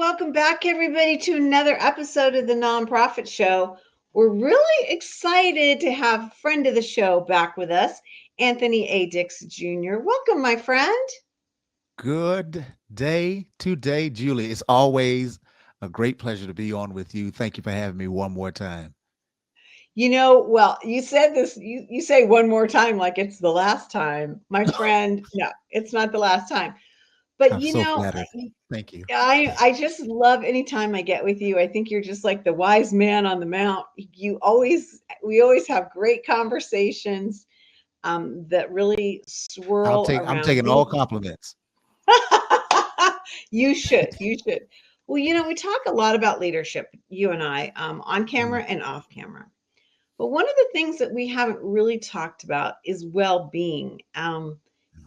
welcome back, everybody, to another episode of the Nonprofit Show. We're really excited to have a friend of the show back with us, Anthony A. Dix Jr. Welcome, my friend. Good day today, Julie. It's always a great pleasure to be on with you. Thank you for having me one more time. Well, you said this, you say one more time like it's the last time. My friend, no, it's not the last time. But I'm so flattered. Thank you. I just love anytime I get with you. I think you're just like the wise man on the mount. We always have great conversations that really swirl I'm around taking all compliments. you should. You should. Well, we talk a lot about leadership, you and I, on Mhm. camera and off camera. But one of the things that we haven't really talked about is well-being,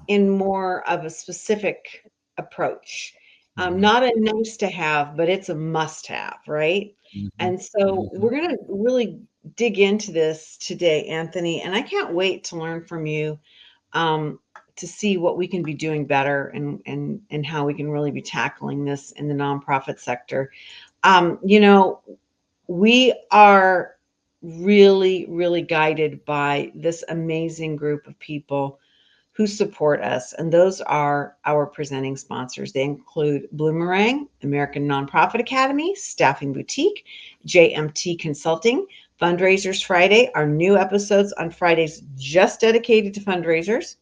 in more of a specific approach. Mhm. Not a nice to have, but it's a must have, right? Mhm. And so Mhm. we're going to really dig into this today, Anthony, and I can't wait to learn from you, um, to see what we can be doing better and how we can really be tackling this in the nonprofit sector. You know, we are really, really guided by this amazing group of people who support us, and those are our presenting sponsors. They include Bloomerang, American Nonprofit Academy, Staffing Boutique, JMT Consulting, Fundraisers Friday, our new episodes on Fridays just dedicated to fundraisers,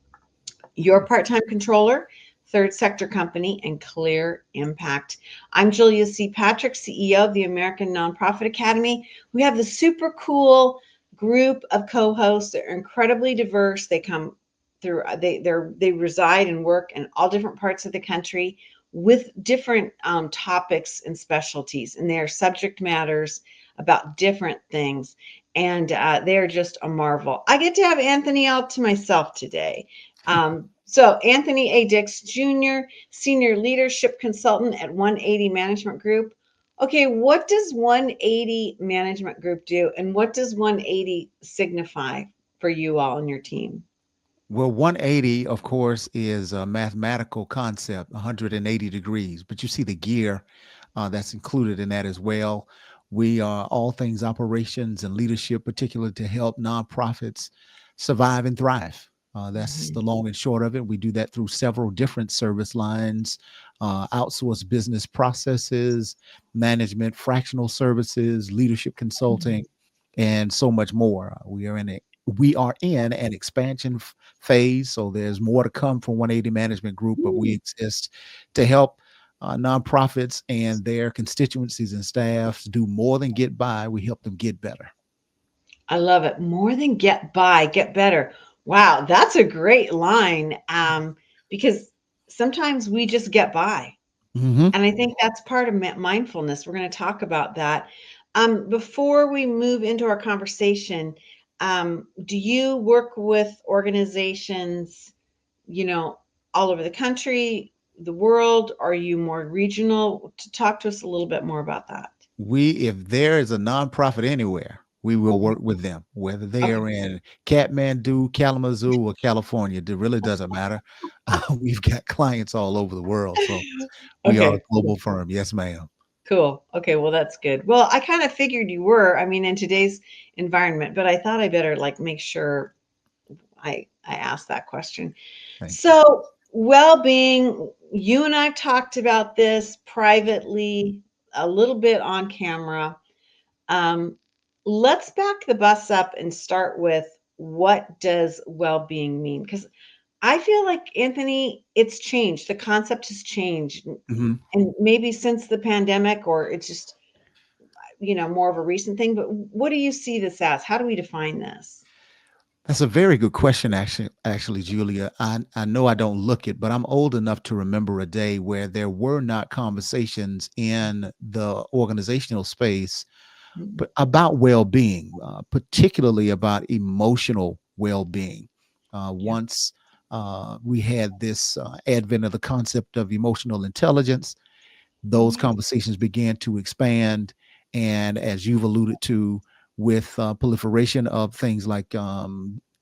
Your Part-Time Controller, Third Sector Company, and Clear Impact. I'm Julia C. Patrick, CEO of the American Nonprofit Academy. We have the super cool group of co-hosts. They're incredibly diverse. They come through, they reside and work in all different parts of the country with different topics and specialties, and their subject matters about different things. And they're just a marvel. I get to have Anthony all to myself today. So Anthony A. Dix Jr., Senior Leadership Consultant at 180 Management Group. Okay, what does 180 Management Group do, and what does 180 signify for you all and your team? Well, 180, of course, is a mathematical concept, 180 degrees, but you see the gear that's included in that as well. We are all things operations and leadership, particularly to help nonprofits survive and thrive. That's Mhm. the long and short of it. We do that through several different service lines, outsourced business processes, management, fractional services, leadership consulting, and so much more. We are in an expansion phase, so there's more to come from 180 Management Group, but we exist to help nonprofits and their constituencies and staffs do more than get by. We help them get better. I love it. More than get by, get better. Wow, that's a great line. Because sometimes we just get by. Hmm. And I think that's part of mindfulness. We're going to talk about that. Before we move into our conversation, do you work with organizations, you know, all over the country, the world? Are you more regional? To talk to us a little bit more about that. If there is a nonprofit anywhere, we will work with them, whether they Okay. are in Kathmandu, Kalamazoo, or California. It really doesn't matter. We've got clients all over the world, so we are a Okay. global firm. Yes, ma'am. Cool. Okay, well that's good. Well, I kind of figured you were, I mean, in today's environment, but I thought I better like make sure I asked that question. Thank you. So, well-being, you and I talked about this privately a little bit on camera. Um, let's back the bus up and start with, what does well-being mean? Because I feel like, Anthony, it's changed. The concept has changed. Mhm. And maybe since the pandemic, or it's just, more of a recent thing. But what do you see this as? How do we define this? That's a very good question, actually, Julia. I know I don't look it, but I'm old enough to remember a day where there were not conversations in the organizational space but about well-being, particularly about emotional well-being. Yeah. Once we had this advent of the concept of emotional intelligence, those Mhm. conversations began to expand. And as you've alluded to, with proliferation of things like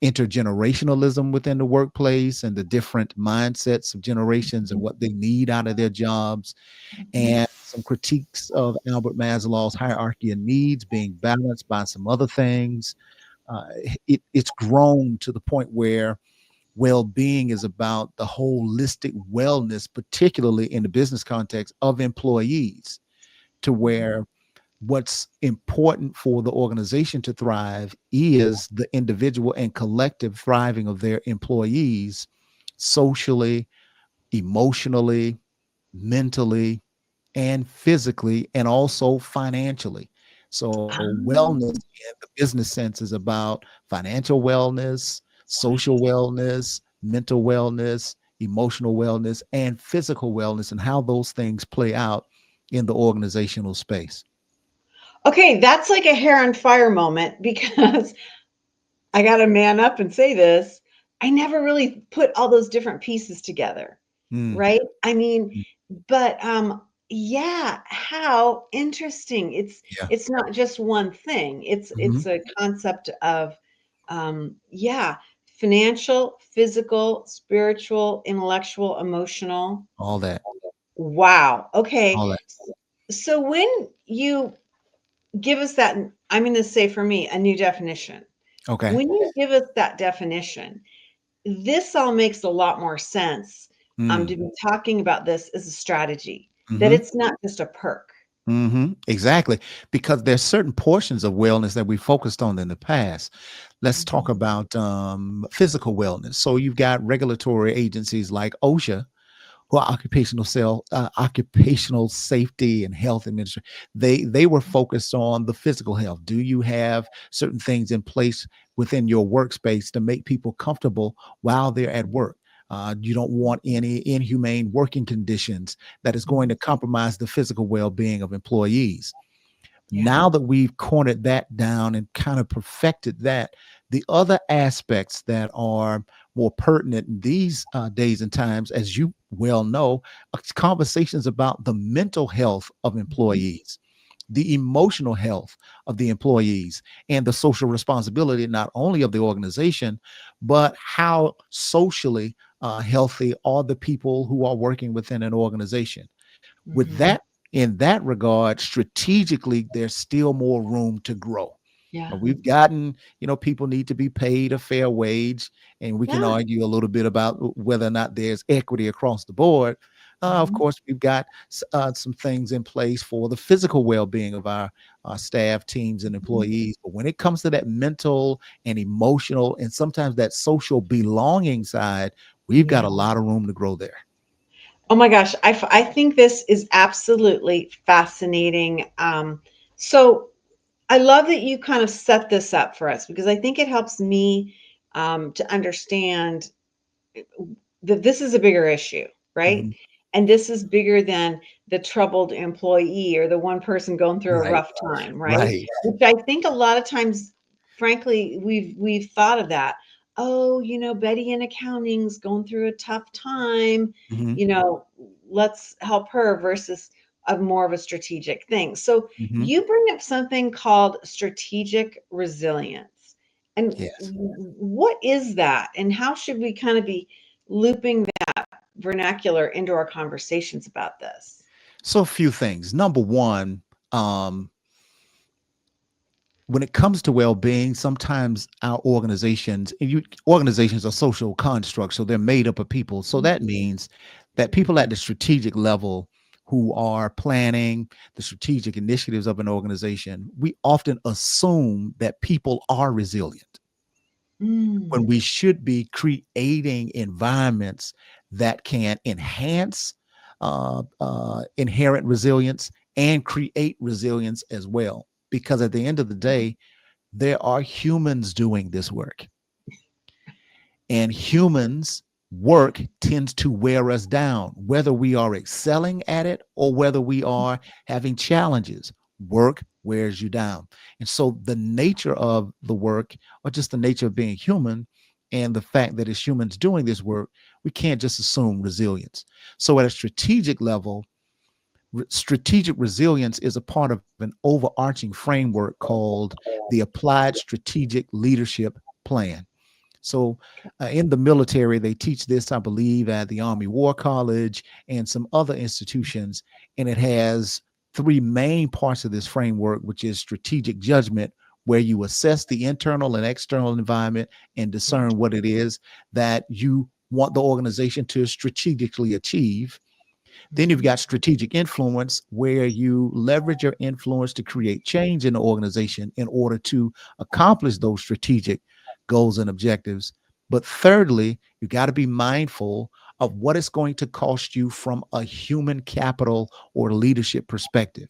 intergenerationalism within the workplace and the different mindsets of generations and what they need out of their jobs, and Mhm. some critiques of Albert Maslow's hierarchy of needs being balanced by some other things. It's grown to the point where well-being is about the holistic wellness, particularly in the business context of employees, to where what's important for the organization to thrive is the individual and collective thriving of their employees socially, emotionally, mentally, and physically, and also financially. So, wellness Um, in the business sense is about financial wellness, social wellness, mental wellness, emotional wellness, and physical wellness, and how those things play out in the organizational space. okay, that's like a hair on fire moment because I got to man up and say this. I never really put all those different pieces together, Mm, right? I mean, mm, but yeah, how interesting. yeah. It's not just one thing. Mhm. It's a concept of yeah, financial, physical, spiritual, intellectual, emotional. All that. Wow. Okay. All that. So when you give us that, I'm going to say for me, a new definition. Okay. When you give us that definition, this all makes a lot more sense, Mm. to be talking about this as a strategy, that Mhm. it's not just a perk. Exactly. Because there's certain portions of wellness that we focused on in the past. Let's talk Mhm. about physical wellness. So you've got regulatory agencies like OSHA, who are occupational safety and health administration. They were focused on the physical health. Do you have certain things in place within your workspace to make people comfortable while they're at work? You don't want any inhumane working conditions that is going to compromise the physical well-being of employees. Yeah. Now that we've cornered that down and kind of perfected that, the other aspects that are more pertinent in these days and times, as you well know, are conversations about the mental health of Mhm. employees, the emotional health of the employees, and the social responsibility not only of the organization, but how socially healthy are the people who are working within an organization. With Mhm. that, in that regard, strategically, there's still more room to grow. Yeah. We've gotten, people need to be paid a fair wage, and we can Yeah. argue a little bit about whether or not there's equity across the board. Of Mhm. course, we've got some things in place for the physical well-being of our staff, teams, and Mhm. employees. But when it comes to that mental and emotional, and sometimes that social belonging side, we've got Yeah. a lot of room to grow there. Oh my gosh, I think this is absolutely fascinating. So I love that you kind of set this up for us because I think it helps me to understand that this is a bigger issue, right? Mhm. And this is bigger than the troubled employee or the one person going through a Right. rough time, right? Right. Which I think a lot of times, frankly, we've thought of that. Oh, Betty in accounting's going through a tough time. Mhm, You know, let's help her versus a more of a strategic thing. So mhm. you bring up something called strategic resilience. And Yes. what is that? And how should we kind of be looping vernacular into our conversations about this? So a few things. Number one, um, when it comes to well-being, sometimes our organizations are social constructs, so they're made up of people. So Mhm. that means that people at the strategic level who are planning the strategic initiatives of an organization, we often assume that people are resilient, when Mm, we should be creating environments that can enhance inherent resilience and create resilience as well. Because at the end of the day, there are humans doing this work, and humans work tends to wear us down, whether we are excelling at it or whether we are having challenges. Work wears you down. And so the nature of the work, or just the nature of being human, and the fact that it's humans doing this work, we can't just assume resilience. So at a strategic level, strategic resilience is a part of an overarching framework called the applied strategic leadership plan. So, in the military, they teach this, I believe, at the Army War College and some other institutions. And it has three main parts of this framework, which is strategic judgment, where you assess the internal and external environment and discern what it is that you want the organization to strategically achieve. Then you've Mhm. got strategic influence, where you leverage your influence to create change in the organization in order to accomplish those strategic goals and objectives. But thirdly, you got to be mindful of what it's going to cost you from a human capital or leadership perspective.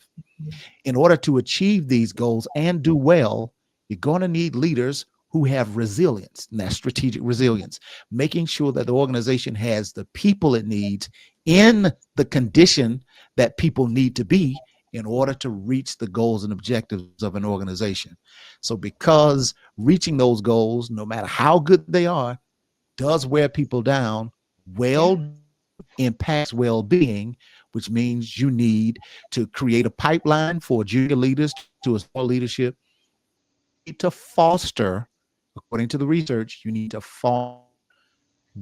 In order to achieve these goals and do well, you're going to need leaders who have resilience, and that's strategic resilience, making sure that the organization has the people it needs in the condition that people need to be in order to reach the goals and objectives of an organization. So, because reaching those goals, no matter how good they are, does wear people down, Yeah. well doing impacts well being, which means you need to create a pipeline for junior leaders to assume more leadership. You need to foster, according to the research, you need to foster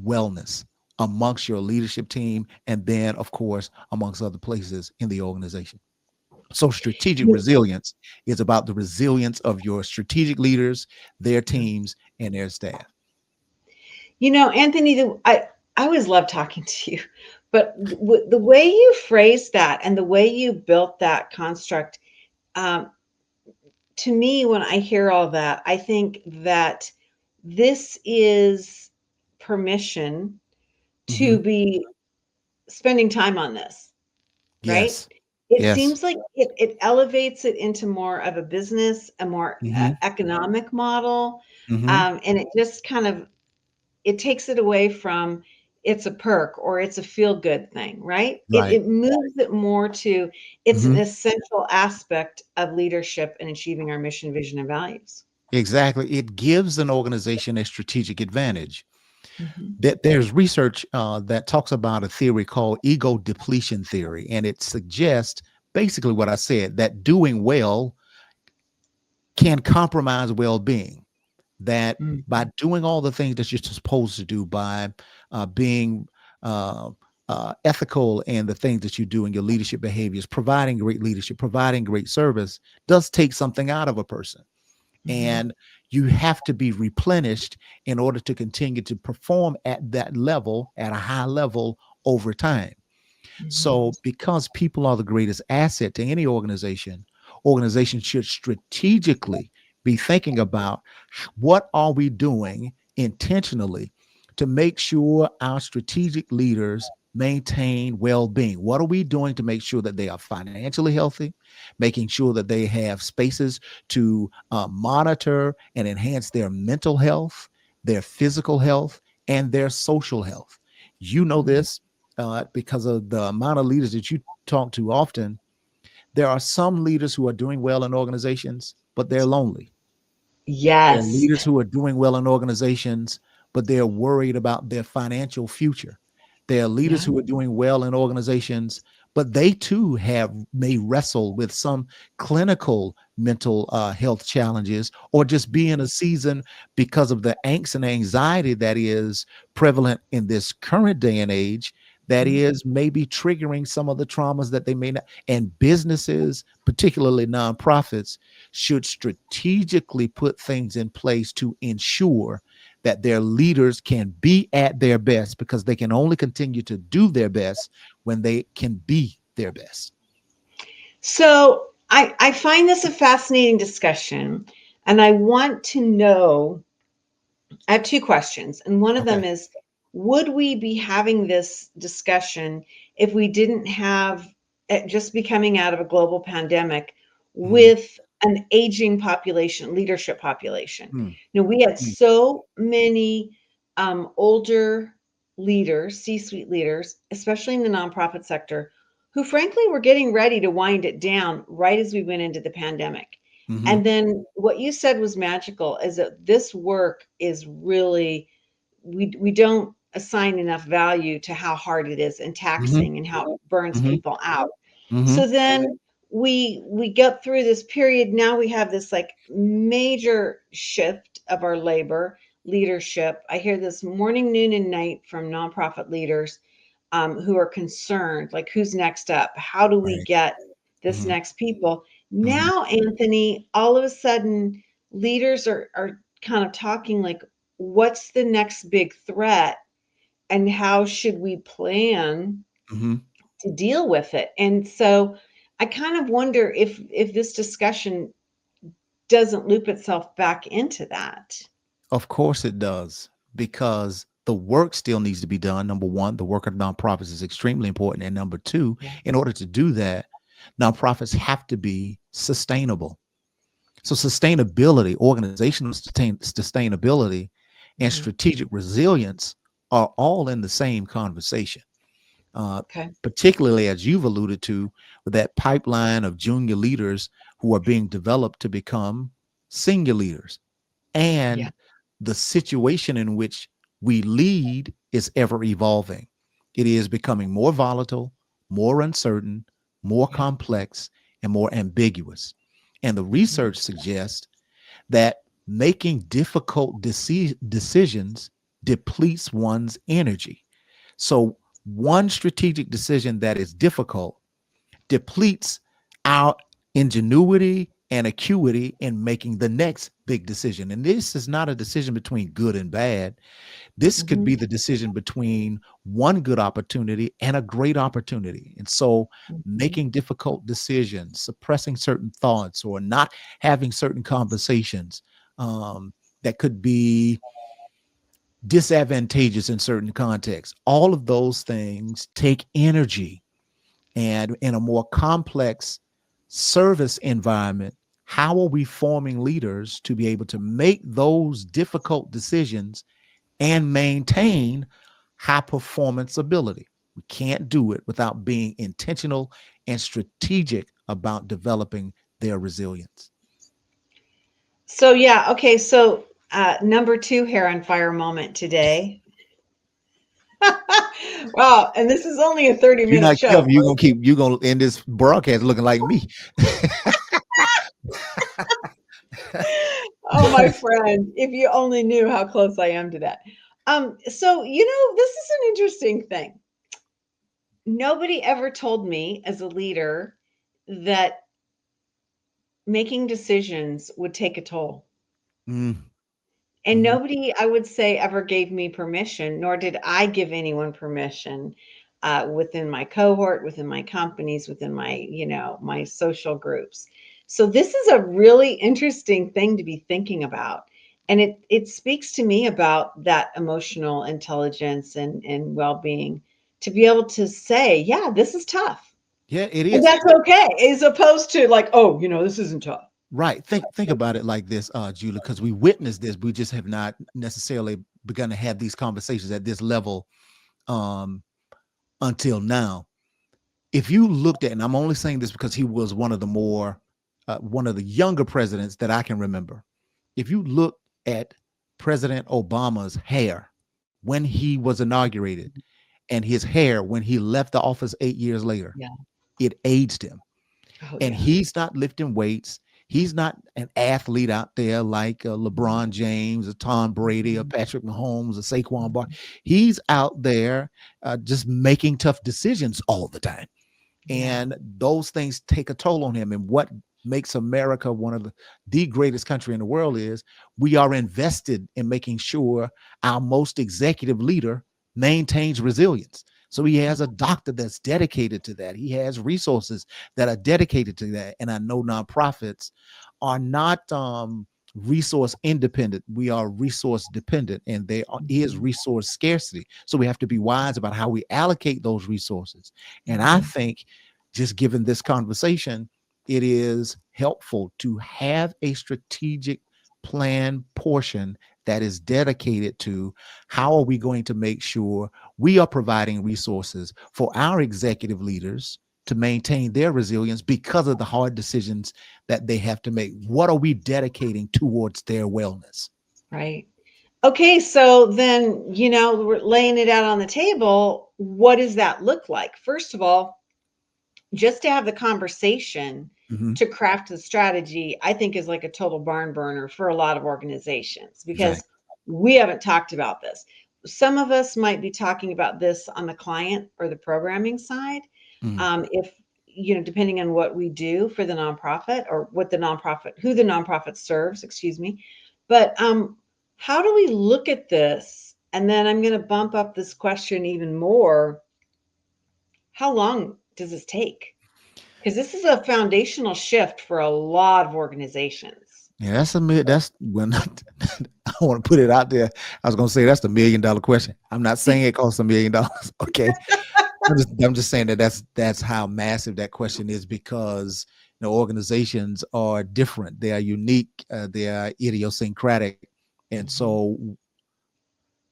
wellness amongst your leadership team, and then, of course, amongst other places in the organization. So, strategic You resilience is about the resilience of your strategic leaders, their teams, and their staff. you know, Anthony, I always love talking to you, but the way you phrased that and the way you built that construct, um, to me, when I hear all that, I think that this is permission to Hmm. be spending time on this, right? Yes. It Yes. seems like it elevates it into more of a business, a more Hmm. economic model, Hmm. and it just kind of it takes it away from it's a perk or it's a feel good thing, right? Right. It moves it more to it's an Hmm. essential aspect of leadership and achieving our mission, vision, and values. Exactly. It gives an organization a strategic advantage. Mhm. That there's research that talks about a theory called ego depletion theory, and it suggests basically what I said, that doing well can compromise well-being. That by Mhm. doing all the things that you're supposed to do, by being uh, ethical in the things that you do in your leadership behaviors, providing great leadership, providing great service, does take something out of a person. Mhm. And you have to be replenished in order to continue to perform at that level, at a high level over time. Mhm. So, because people are the greatest asset to any organization, organizations should strategically be thinking about what are we doing intentionally to make sure our strategic leaders maintain well-being. What are we doing to make sure that they are financially healthy, making sure that they have spaces to monitor and enhance their mental health, their physical health, and their social health. You know Mhm. this because of the amount of leaders that you talk to often. There are some leaders who are doing well in organizations, but they're lonely. There are Yes. leaders who are doing well in organizations, but they're worried about their financial future. There are leaders Yeah. who are doing well in organizations, but they too have may wrestle with some clinical mental health challenges, or just be in a season because of the angst and anxiety that is prevalent in this current day and age, that Mhm. is maybe triggering some of the traumas that they may not. And businesses, particularly nonprofits, should strategically put things in place to ensure that their leaders can be at their best, because they can only continue to do their best when they can be their best. So I find this a fascinating discussion, and I want to know I have two questions, and one of Okay. them is would we be having this discussion if we didn't have just be coming out of a global pandemic Mhm. with an aging population, leadership population? Mm, You know, we had mm, so many older leaders, C-suite leaders, especially in the nonprofit sector, who frankly were getting ready to wind it down right as we went into the pandemic. mhm, And then what you said was magical is that this work is really we don't assign enough value to how hard it is and mhm, taxing and how it burns mhm, people out. mhm, So then we get through this period. Now we have this like major shift of our labor. leadership. I hear this morning, noon, and night from nonprofit leaders who are concerned, like who's next up? How do we Right. get this Mhm. next people? Mhm. Now, Anthony, all of a sudden, leaders are kind of talking like, what's the next big threat, and how should we plan Mhm. to deal with it? And so, I kind of wonder if this discussion doesn't loop itself back into that. Of course it does, because the work still needs to be done. Number one, the work of nonprofits is extremely important. And number two, Yeah. in order to do that, nonprofits have to be sustainable. So sustainability, organizational sustainability, and Mhm. strategic resilience are all in the same conversation. Uh, Okay. Particularly as you've alluded to, with that pipeline of junior leaders who are being developed to become senior leaders, Yeah. and the situation in which we lead is ever evolving. It is becoming more volatile, more uncertain, more Yeah. complex, and more ambiguous. And the Mhm. research suggests that making difficult decisions depletes one's energy. So, one strategic decision that is difficult depletes our ingenuity and acuity in making the next big decision. And this is not a decision between good and bad. This could be Mhm. the decision between one good opportunity and a great opportunity. And so, Mhm. making difficult decisions, suppressing certain thoughts, or not having certain conversations that could be disadvantageous in certain contexts, all of those things take energy. And in a more complex service environment, how are we forming leaders to be able to make those difficult decisions and maintain high performance ability? We can't do it without being intentional and strategic about developing their resilience. So yeah, okay. So number two hair on fire moment today. Wow, and this is only a If you're 30-minute not show. careful, you're gonna end this broadcast looking like me. Oh, my friend, if you only knew how close I am to that. So this is an interesting thing. Nobody ever told me as a leader that making decisions would take a toll. Mm, And mhm. nobody, I would say, ever gave me permission, nor did I give anyone permission within my cohort, within my companies, within my social groups. So this is a really interesting thing to be thinking about. And it speaks to me about that emotional intelligence and well-being to be able to say, yeah, this is tough. Yeah, it And is. that's okay, as opposed to like, oh, this isn't tough. Right. Think about it like this, Julie, because we witnessed this. We just have not necessarily begun to have these conversations at this level um, until now. If you looked at, and I'm only saying this because he was one of the younger presidents that I can remember. If you look at President Obama's hair when he was inaugurated and his hair when he left the office 8 years later, Yeah. it aged him. Oh, And yeah. he's not lifting weights. He's not an athlete out there like LeBron James or Tom Brady or Mhm. Patrick Mahomes or Saquon Barkley. He's out there just making tough decisions all the time, Yeah. and those things take a toll on him. And what makes America one of the greatest country in the world is we are invested in making sure our most executive leader maintains resilience. So he has a doctor that's dedicated to that. He has resources that are dedicated to that. And I know nonprofits are not resource independent. We are resource dependent, and is Mhm. resource scarcity. So we have to be wise about how we allocate those resources. And I Mhm. think, just given this conversation, it is helpful to have a strategic plan portion that is dedicated to how are we going to make sure we are providing resources for our executive leaders to maintain their resilience because of the hard decisions that they have to make. What are we dedicating towards their wellness? Right. Okay, so then, we're laying it out on the table. What does that look like? First of all, just to have the conversation Mhm. to craft the strategy, I think is like a total barn burner for a lot of organizations because Exactly. we haven't talked about this. Some of us might be talking about this on the client or the programming side. Mm. If, depending on what we do for the nonprofit or who the nonprofit serves, excuse me. But how do we look at this? And then I'm going to bump up this question even more. How long does this take? Because this is a foundational shift for a lot of organizations. Yeah, that's when I want to put it out there. I was gonna say that's the $1 million question. I'm not saying it costs $1 million. Okay. I'm just saying that that's how massive that question is, because organizations are different. They are unique, they are idiosyncratic. And Mhm. so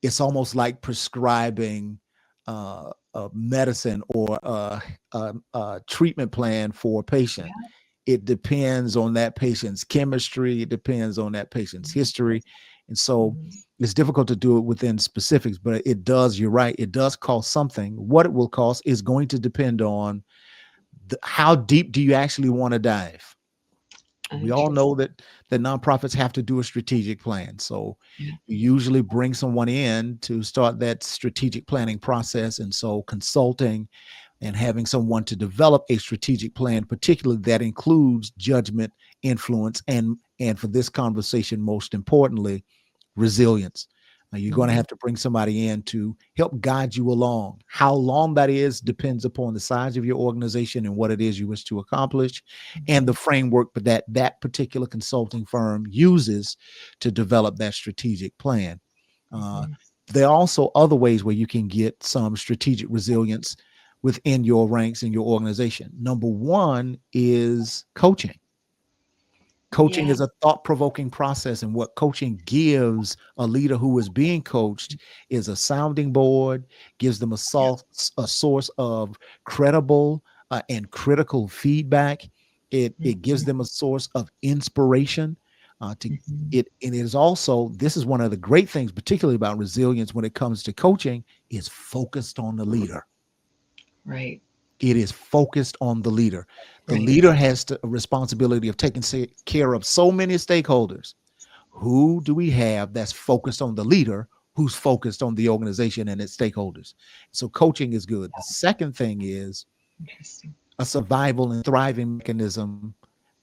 it's almost like prescribing a medicine or a treatment plan for a patient. Yeah. It depends on that patient's chemistry. It depends on that patient's history. And so Mhm. it's difficult to do it within specifics, but it does, you're right, it does cost something. What it will cost is going to depend on how deep do you actually want to dive. We all know Interesting. that nonprofits have to do a strategic plan. So Yeah. you usually bring someone in to start that strategic planning process. And so consulting and having someone to develop a strategic plan, particularly that includes judgment, influence, and for this conversation, most importantly, resilience. You're going to Mhm. have to bring somebody in to help guide you along. How long that is depends upon the size of your organization and what it is you wish to accomplish, and the Mhm. framework that particular consulting firm uses to develop that strategic plan. Uh, Mhm. there are also other ways where you can get some strategic resilience within your ranks in your organization. Number one is coaching. Coaching Yeah. is a thought-provoking process, and what coaching gives a leader who is being coached is a sounding board, gives them Yeah. a source of credible and critical feedback. It gives Mhm. them a source of inspiration. To Mhm. it and it is also, this is one of the great things, particularly about resilience when it comes to coaching, is focused on the leader. Right. It is focused on the leader. The Right. leader has a responsibility of taking care of so many stakeholders. Who do we have that's focused on the leader, who's focused on the organization and its stakeholders? So coaching is good. The second thing is Interesting. a survival and thriving mechanism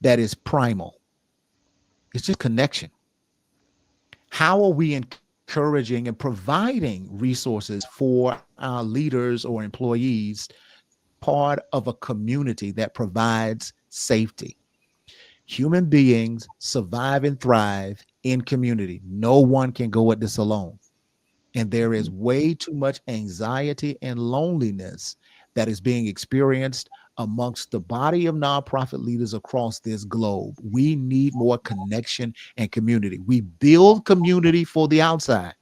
that is primal. It's just connection. How are we encouraging and providing resources for our leaders or employees, part of a community that provides safety? Human beings survive and thrive in community. No one can go at this alone. And there is Mhm. way too much anxiety and loneliness that is being experienced amongst the body of nonprofit leaders across this globe. We need more connection and community. We build community for the outside,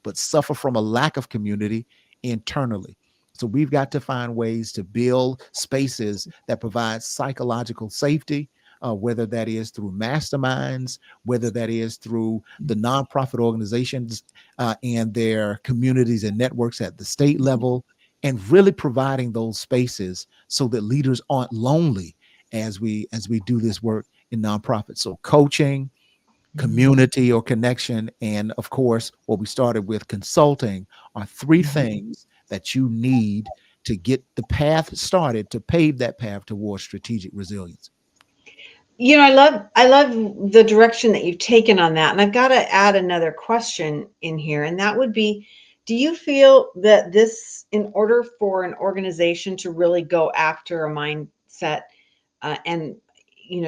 but suffer from a lack of community internally. So we've got to find ways to build spaces that provide psychological safety, whether that is through masterminds, whether that is through the nonprofit organizations and their communities and networks at the state level, and really providing those spaces so that leaders aren't lonely as we do this work in nonprofits. So coaching, Mhm. community or connection, and of course, what we started with, consulting, are three Mhm. things that you need to get the path started to pave that path towards strategic resilience. I love the direction that you've taken on that. And I've got to add another question in here, and that would be, do you feel that this, in order for an organization to really go after a mindset and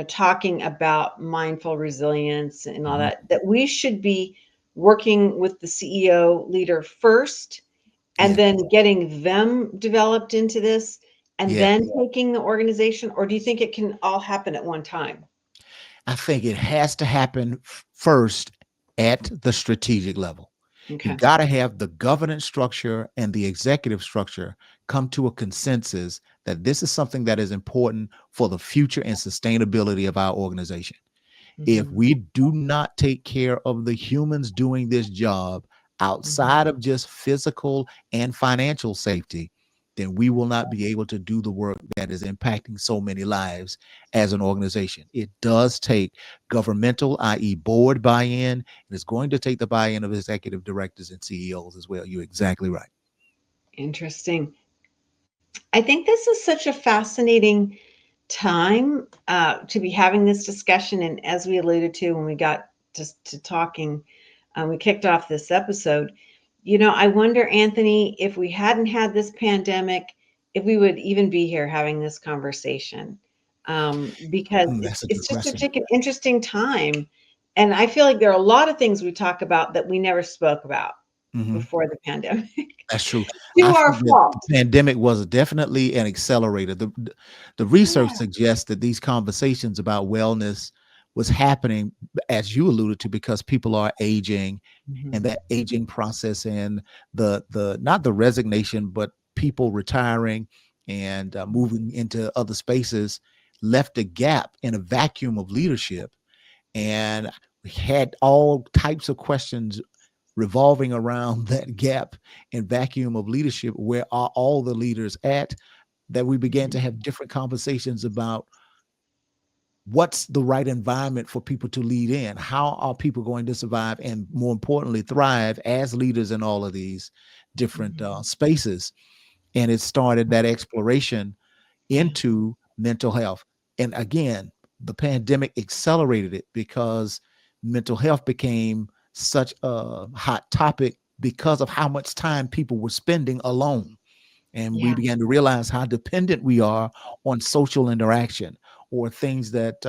talking about mindful resilience and all Mhm. that, that we should be working with the CEO leader first and Yeah. then getting them developed into this and Yeah. then taking the organization? Or do you think it can all happen at one time? I think it has to happen first at the strategic level. You've Okay. got to have the governance structure and the executive structure come to a consensus that this is something that is important for the future and sustainability of our organization. If Mhm. we do not take care of the humans doing this job Mhm. outside of just physical and financial safety, then we will not be able to do the work that is impacting so many lives as an organization. It does take governmental, i.e., board buy in, and it's going to take the buy in of executive directors and CEOs as well. You're exactly right. Interesting. I think this is such a fascinating time to be having this discussion. And as we alluded to when we got just to talking, we kicked off this episode. I wonder, Anthony, if we hadn't had this pandemic, if we would even be here having this conversation. Because That's a good it's just question. such an interesting time. And I feel like there are a lot of things we talk about that we never spoke about Mhm. before the pandemic. That's true. To I our think that fault. the pandemic was definitely an accelerator. The research Yeah. suggests that these conversations about wellness was happening, as you alluded to, because people are aging, and Mhm. that aging process and the not the resignation, but people retiring and moving into other spaces left a gap in a vacuum of leadership, and we had all types of questions revolving around that gap and vacuum of leadership. Where are all the leaders at? That we began to have different conversations about what's the right environment for people to lead in. How are people going to survive and, more importantly, thrive as leaders in all of these different Mhm. spaces? And it started that exploration Yeah. into mental health. And again, the pandemic accelerated it because mental health became such a hot topic because of how much time people were spending alone. And we Yeah. began to realize how dependent we are on social interaction, or things that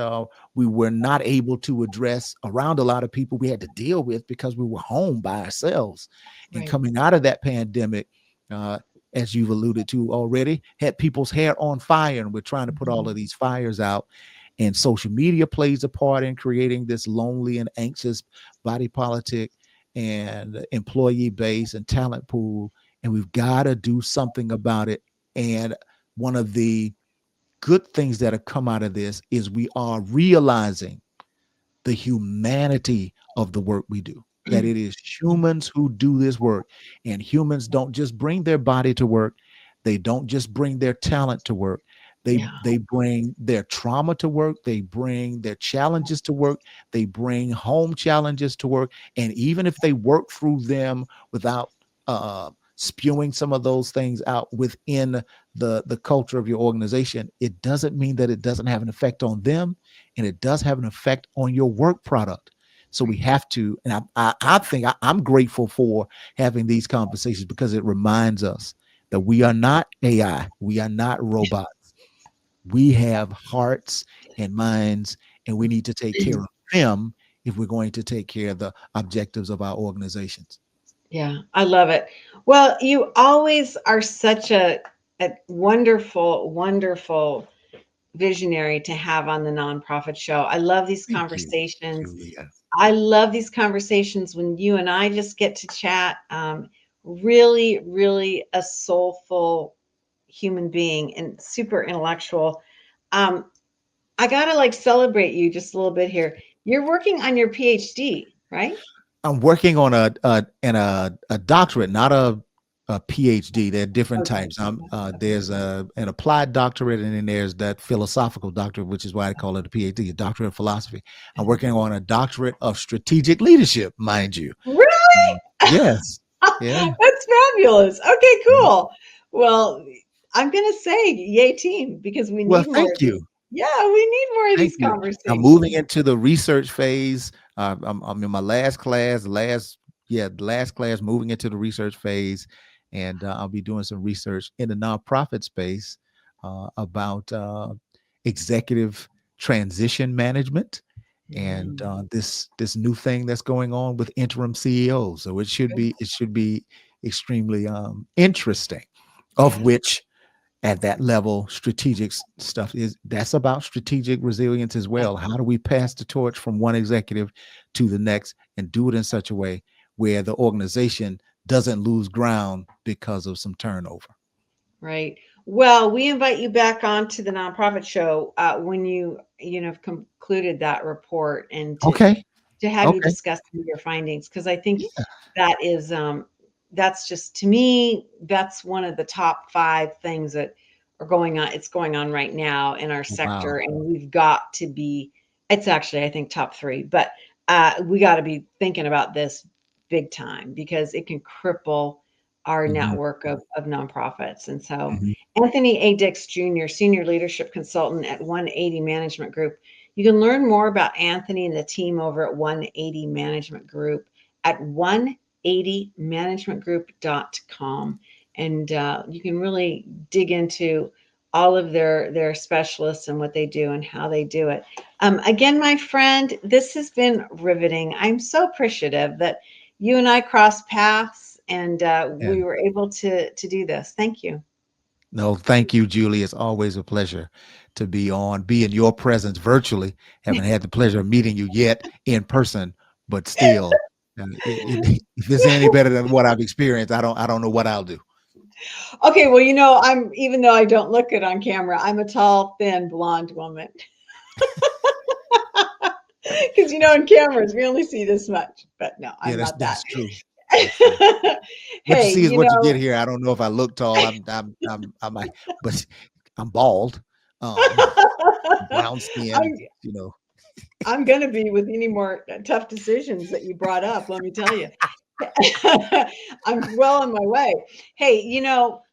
we were not able to address around a lot of people we had to deal with because we were home by ourselves. And Right. coming out of that pandemic, uh, as you've alluded to already, had people's hair on fire, and we're trying to put all Mhm. of these fires out. And social media plays a part in creating this lonely and anxious body politic and employee base and talent pool, and we've got to do something about it. And one of the good things that have come out of this is we are realizing the humanity of the work we do, that it is humans who do this work. And humans don't just bring their body to work, they don't just bring their talent to work. they Yeah. they bring their trauma to work, they bring their challenges to work, they bring home challenges to work. And even if they work through them without spewing some of those things out within the culture of your organization, it doesn't mean that it doesn't have an effect on them, and it does have an effect on your work product. So we Right. have to, and I think I'm grateful for having these conversations because it reminds us that we are not AI, we are not robots. We have hearts and minds, and we need to take care of them if we're going to take care of the objectives of our organizations. Yeah, I love it. Well, you always are such a wonderful, wonderful visionary to have on the nonprofit show. I love these Thank you, conversations. Julia. I love these conversations when you and I just get to chat. Really, really a soulful human being and super intellectual. Um, I gotta like celebrate you just a little bit here. You're working on your PhD, right? I'm working on a doctorate, not a PhD. There are different Okay. types. There's an applied doctorate, and then there's that philosophical doctorate, which is why I call it a PhD, a doctorate of philosophy. I'm working on a doctorate of strategic leadership, mind you. Really? Mm. Yes. Yeah. That's fabulous. Okay, Mhm. cool. Well, I'm gonna say yay team because we Well, need more thank of these. you. Yeah, we need more of Thank these you. I'm moving conversations. into the research phase. I'm in my last class, the last class, moving into the research phase, and I'll be doing some research in the nonprofit space about executive transition management and Mm, this new thing that's going on with interim CEOs. So it should be extremely interesting. Of yeah, which, at that level, strategic stuff is that's about strategic resilience as yeah, well. How do we pass the torch from one executive to the next and do it in such a way where the organization doesn't lose ground because of some turnover? right. Well, we invite you back on to the nonprofit show when have concluded that report and to Okay. to have you Okay. discuss some of your findings because I think Yeah. that is that's just, to me, that's one of the top 5 things that are going on. It's going on right now in our sector, Wow. and we've got to be. It's actually, I think, top 3, but we got to be thinking about this big time because it can cripple our Hmm. network of nonprofits. And so, Hmm. Anthony A. Dix Jr., Senior Leadership Consultant at 180 Management Group. You can learn more about Anthony and the team over at 180 Management Group at 180managementgroup.com. And you can really dig into all of their specialists and what they do and how they do it. Again, my friend, this has been riveting. I'm so appreciative that you and I crossed paths and Yeah. we were able to do this. Thank you. No, thank you, Julie. It's always a pleasure to be in your presence virtually. Haven't had the pleasure of meeting you yet in person, but still, if it's any better than what I've experienced, I don't know what I'll do. Okay, well, I'm, even though I don't look it on camera, I'm a tall, thin, blonde woman. Because in cameras we only see this much, but no, Yeah, I'm not that. that's true. That's true. What you Hey, see is what you get here. I don't know if I look tall. But I'm bald, um, brown I'm skin. You know, I'm gonna be with any more tough decisions that you brought up. Let me tell you. I'm well on my way. Hey,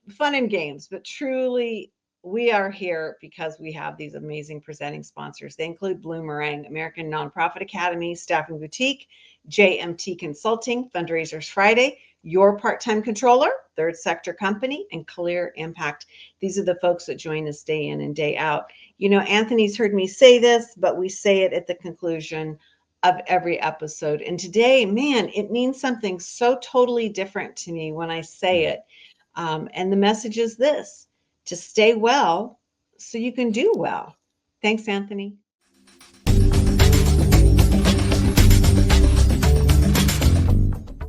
fun and games, but truly, we are here because we have these amazing presenting sponsors. They include Bloomerang, American Nonprofit Academy, Staffing Boutique, JMT Consulting, Fundraisers Friday, Your Part-Time Controller, Third Sector Company, and Clear Impact. These are the folks that join us day in and day out. Anthony's heard me say this, but we say it at the conclusion of every episode. And today, man, it means something so totally different to me when I say mm, it. And the message is this: to stay well so you can do well. Thanks, Anthony.